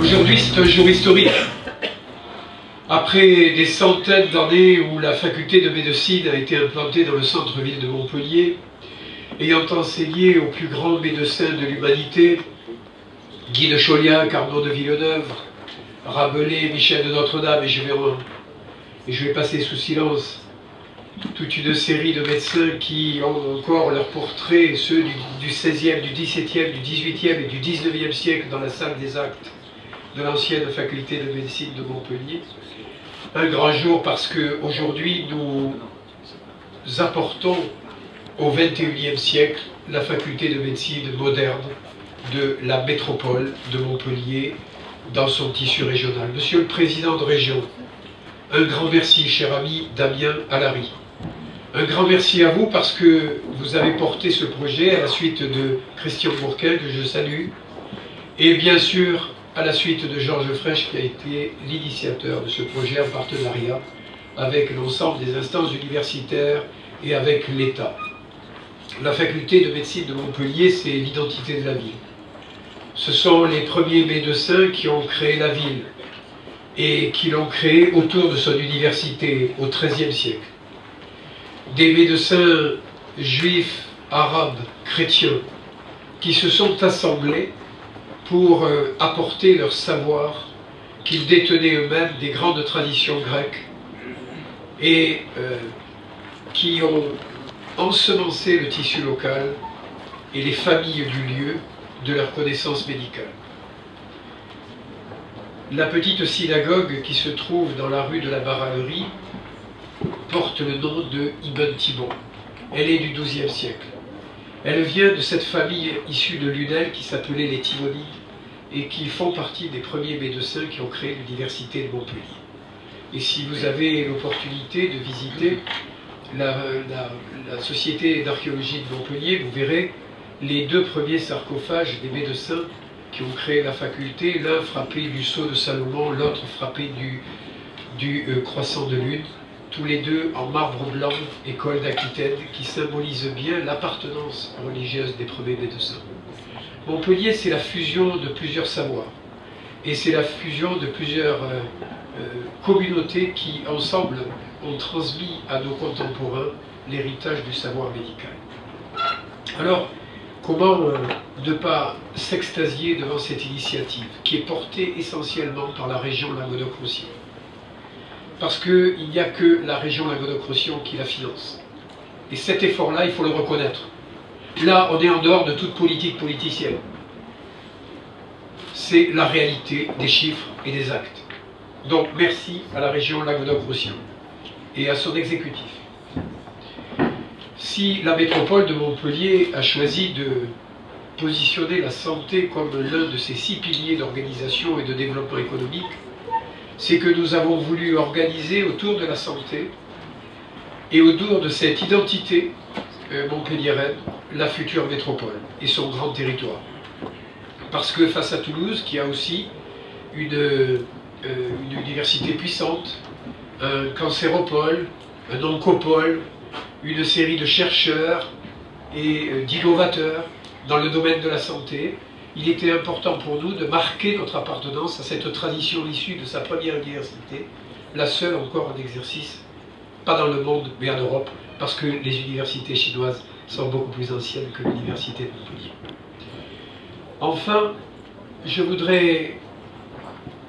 Aujourd'hui, c'est un jour historique. Après des centaines d'années où la faculté de médecine a été implantée dans le centre-ville de Montpellier, ayant enseigné aux plus grands médecins de l'humanité, Guy de Chauliac, Arnaud de Villeneuve, Rabelais, Michel de Notre-Dame et je vais passer sous silence toute une série de médecins qui ont encore leurs portraits, ceux du XVIe, du XVIIe, du XVIIIe et du XIXe siècle dans la salle des actes de l'ancienne faculté de médecine de Montpellier. Un grand jour parce qu'aujourd'hui nous apportons au XXIe siècle la faculté de médecine moderne de la métropole de Montpellier dans son tissu régional. Monsieur le Président de région, un grand merci, cher ami Damien Allary. Un grand merci à vous parce que vous avez porté ce projet à la suite de Christian Bourquin, que je salue, et bien sûr à la suite de Georges Frêche, qui a été l'initiateur de ce projet en partenariat avec l'ensemble des instances universitaires et avec l'État. La faculté de médecine de Montpellier, c'est l'identité de la ville. Ce sont les premiers médecins qui ont créé la ville et qui l'ont créée autour de son université au XIIIe siècle. Des médecins juifs, arabes, chrétiens qui se sont assemblés pour apporter leur savoir qu'ils détenaient eux-mêmes des grandes traditions grecques et qui ont ensemencé le tissu local et les familles du lieu de leur connaissance médicale. La petite synagogue qui se trouve dans la rue de la Barallerie porte le nom de Ibn Thibon. Elle est du XIIe siècle. Elle vient de cette famille issue de Lunel qui s'appelait les Thibonides et qui font partie des premiers médecins qui ont créé l'université de Montpellier. Et si vous avez l'opportunité de visiter la Société d'archéologie de Montpellier, vous verrez les deux premiers sarcophages des médecins qui ont créé la faculté, l'un frappé du sceau de Salomon, l'autre frappé du croissant de lune, tous les deux en marbre blanc, école d'Aquitaine, qui symbolise bien l'appartenance religieuse des premiers médecins. Montpellier, c'est la fusion de plusieurs savoirs, et c'est la fusion de plusieurs communautés qui, ensemble, ont transmis à nos contemporains l'héritage du savoir médical. Alors, comment ne pas s'extasier devant cette initiative qui est portée essentiellement par la région Languedoc-Roussillon? Parce qu'il n'y a que la région Languedoc-Roussillon qui la finance. Et cet effort-là, il faut le reconnaître. Là, on est en dehors de toute politique politicienne. C'est la réalité des chiffres et des actes. Donc, merci à la région Languedoc-Roussillon et à son exécutif. Si la métropole de Montpellier a choisi de positionner la santé comme l'un de ses 6 piliers d'organisation et de développement économique, c'est que nous avons voulu organiser autour de la santé et autour de cette identité montpelliéraine la future métropole et son grand territoire. Parce que face à Toulouse, qui a aussi une université puissante, un cancéropole, un oncopole, une série de chercheurs et d'innovateurs dans le domaine de la santé, il était important pour nous de marquer notre appartenance à cette tradition issue de sa première université, la seule encore en exercice, pas dans le monde, mais en Europe, parce que les universités chinoises sont beaucoup plus anciennes que l'université de Montpellier. Enfin, je voudrais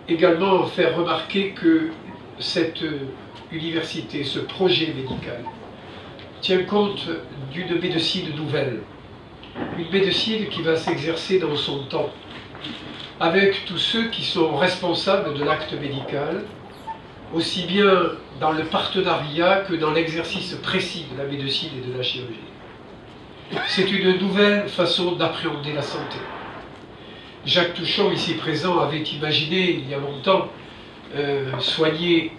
également faire remarquer que cette université, ce projet médical, tient compte d'une médecine nouvelle, une médecine qui va s'exercer dans son temps, avec tous ceux qui sont responsables de l'acte médical, aussi bien dans le partenariat que dans l'exercice précis de la médecine et de la chirurgie. C'est une nouvelle façon d'appréhender la santé. Jacques Touchon, ici présent, avait imaginé il y a longtemps soigner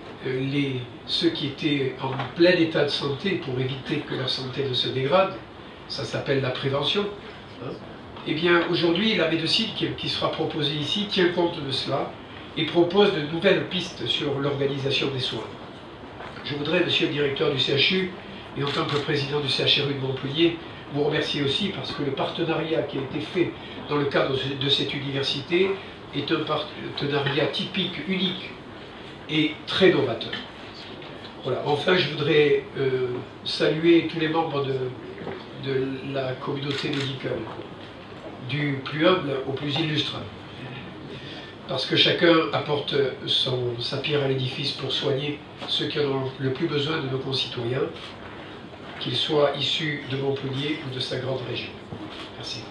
ceux qui étaient en plein état de santé pour éviter que leur santé ne se dégrade. Ça s'appelle la prévention. Eh bien, aujourd'hui, la médecine qui sera proposée ici tient compte de cela et propose de nouvelles pistes sur l'organisation des soins. Je voudrais, monsieur le directeur du CHU, et en tant que président du CHRU de Montpellier, vous remercier aussi parce que le partenariat qui a été fait dans le cadre de cette université est un partenariat typique, unique et très novateur. Voilà. Enfin, je voudrais saluer tous les membres de la communauté médicale, du plus humble au plus illustre, parce que chacun apporte sa pierre à l'édifice pour soigner ceux qui en ont le plus besoin de nos concitoyens, qu'ils soient issus de Montpellier ou de sa grande région. Merci.